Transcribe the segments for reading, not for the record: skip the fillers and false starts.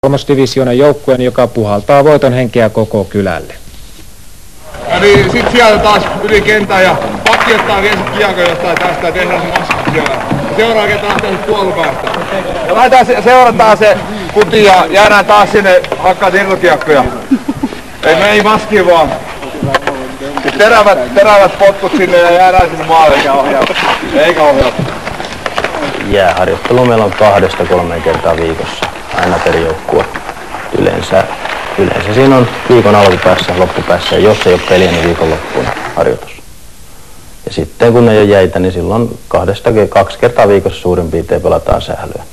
kolmosdivisioonan joukkueen, joka puhaltaa voiton henkeä koko kylälle. Ja niin sit sieltä taas yli kentän ja pakki ottaa vielä sit kiekko jostain tästä ja tehdään se maski siellä. Seuraava kenttä lähtee sit puolipäästä. Ja lähdetään seurataan se kuti ja jäädään taas sinne hakkaa irtokiekkoja. Ei maskiin vaan. Terävät potkut sinne ja jäädään sinne maalle eikä ohjaa. Jääharjoittelu meillä on 2-3 kertaa viikossa, aina per joukkue. Yleensä siinä on viikon alkupäässä ja loppupäässä, ja jos ei ole peliä, niin viikonloppuun harjoitus. Ja sitten kun ei ole jäitä, niin silloin 2 kertaa viikossa suurin piirtein pelataan sählyä.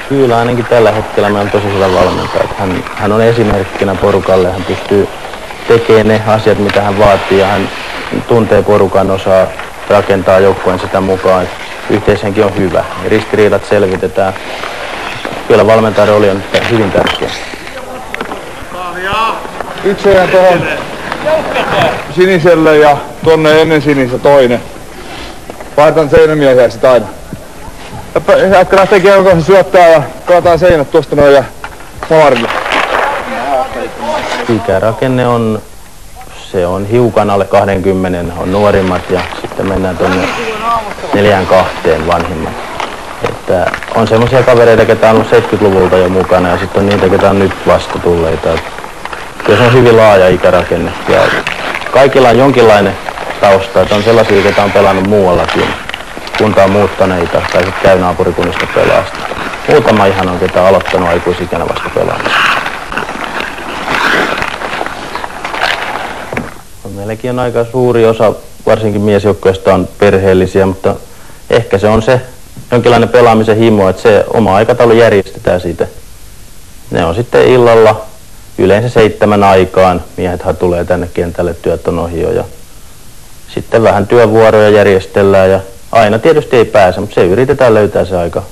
Kyllä ainakin tällä hetkellä meillä on tosi hyvä valmentaja. Hän on esimerkkinä porukalle, hän pystyy tekemään ne asiat, mitä hän vaatii, ja hän tuntee porukan, osaa rakentaa joukkueen sitä mukaan, että yhteishenki on hyvä ja ristiriidat selvitetään. Kyllä valmentajan rooli on hyvin tärkeä. Yksi jää tuohon siniselle ja tonne ennen sinistä toinen. Vaihdetaan seinämiehiä sit aina. Jätkä lähtee kiekon kanssa syöttää ja kaataan seinät tuosta noin ja maarille. Ikärakenne on hiukan alle 20 on nuorimmat ja sitten mennään tuonne 4-2 vanhimmat. Että on semmoisia kavereita, ketä on ollut 70-luvulta jo mukana ja sitten on niitä, ketä on nyt vasta tulleita. Kyllä se on hyvin laaja ikärakenne ja kaikilla on jonkinlainen tausta, että on sellaisia, ketä on pelannut muuallakin. Kuntaan muuttaneita tai sitten käy naapurikunnista pelaasta. Muutama ihan on, ketä on aloittanut aikuisikänä vasta pelaamista. Meilläkin on aika suuri osa, varsinkin miesjoukkueista on perheellisiä, mutta ehkä se on se jonkinlainen pelaamisen himo, että se oma aikataulu järjestetään siitä. Ne on sitten illalla, yleensä 7 aikaan, miehethän tulee tänne kentälle, työt on ohi ja sitten vähän työvuoroja järjestellään ja aina tietysti ei pääse, mutta se yritetään löytää se aika.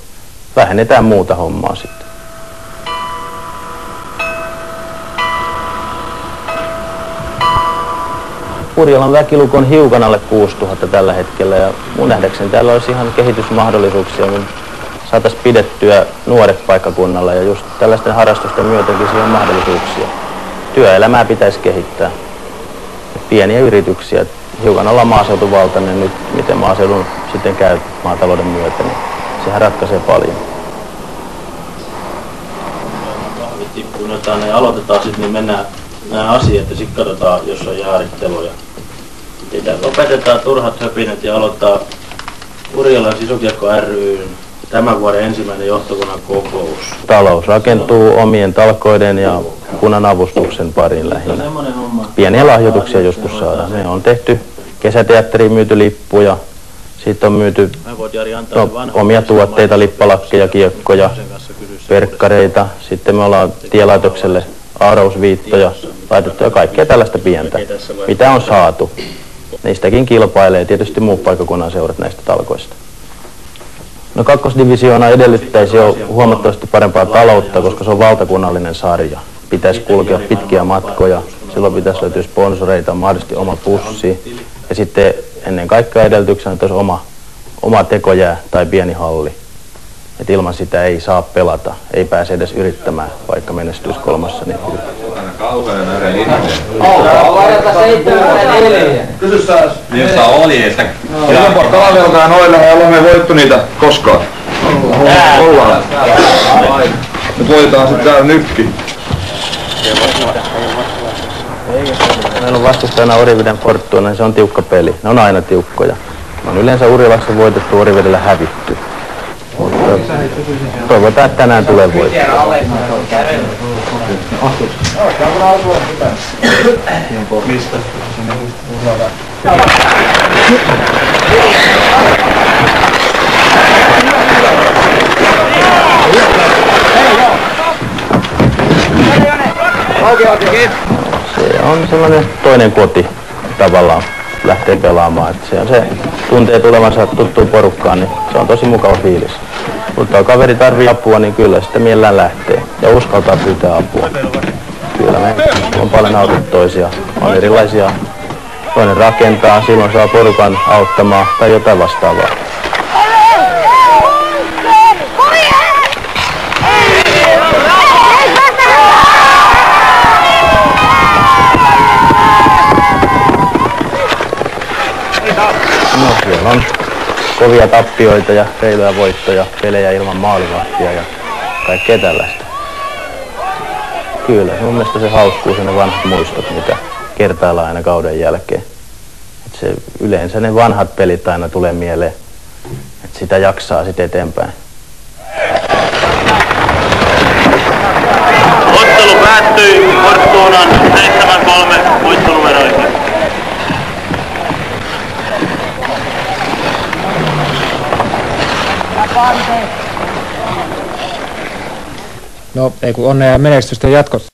Vähennetään muuta hommaa sitten. Urjalan väkiluku on hiukan alle 6000 tällä hetkellä ja mun nähdäkseni täällä olisi ihan kehitysmahdollisuuksia, kun saataisiin pidettyä nuoret paikkakunnalla ja just tällaisten harrastusten myötäkin siihen on mahdollisuuksia. Työelämää pitäisi kehittää. Pieniä yrityksiä, hiukan ollaan maaseutuvaltainen nyt, miten maaseudun sitten käy maatalouden myötä, niin sehän ratkaisee paljon. Kahvit tippunetaan ja aloitetaan sitten, niin mennään nämä asiat ja sitten katsotaan, jos on jaaritteluja. Lopetetaan turhat höpinät ja aloittaa Urjalan Sisukiekko ry:n tämän vuoden ensimmäinen johtokunnan kokous. Talous rakentuu omien talkoiden ja kunnan avustuksen parin lähinnä. Pieniä lahjoituksia joskus saadaan. Me on tehty kesäteatteriin myyty lippuja, sitten on myyty omia tuotteita, lippalakkeja, kiekkoja, perkkareita. Sitten me ollaan tielaitokselle aarausviittoja laitettu ja kaikkea tällaista pientä, mitä on saatu. Niistäkin kilpailee tietysti muut paikkakunnan seurat näistä talkoista. No kakkosdivisioona edellyttäisi jo huomattavasti parempaa taloutta, koska se on valtakunnallinen sarja. Pitäisi kulkea pitkiä matkoja, silloin pitäisi löytyä sponsoreita, mahdollisesti oma pussi. Ja sitten ennen kaikkea edellytyksenä, että olisi oma tekojää tai pieni halli. Et ilman sitä ei saa pelata, ei pääse edes yrittämään, vaikka menestyisi kolmassa. Niin kauhean näiden ihminen. Kysy sä. Jossa oli, että... Kalavelkaa noille ja olemme voittu niitä koskaan. Ollaan. Nyt voitetaan sitten täällä nykki. Meillä on vastustajana Oriveden Fortuna, niin se on tiukka peli. Ne on aina tiukkoja. On yleensä Urjalassa voitettu, Orivedellä hävitty. Toivotaan, että tänään tulee voitto. Mistä? Se on sellainen toinen koti tavallaan lähtee pelaamaan. Että se on se tuntee tulevansa tuttuun porukkaan, niin se on tosi mukava fiilis. Mutta kaveri tarvii apua, niin kyllä sitä mielellään lähtee ja uskaltaa pyytää apua. Kyllä me on paljon autettu toisia. On erilaisia. Toinen rakentaa, silloin saa porukan auttamaan tai jotain vastaavaa. kovia tappioita ja reiluja voittoja, pelejä ilman maalivahtia ja kaikkea tällaista. Kyllä, mun mielestä se hauskuu ne vanhat muistot, mitä kertaillaan aina kauden jälkeen. Et se, yleensä ne vanhat pelit aina tulee mieleen, että sitä jaksaa sitten eteenpäin. Ottelu päättyi Fortunan 7-3 voittonumeroihin. No, ei kun onnea ja menestystä jatkossa.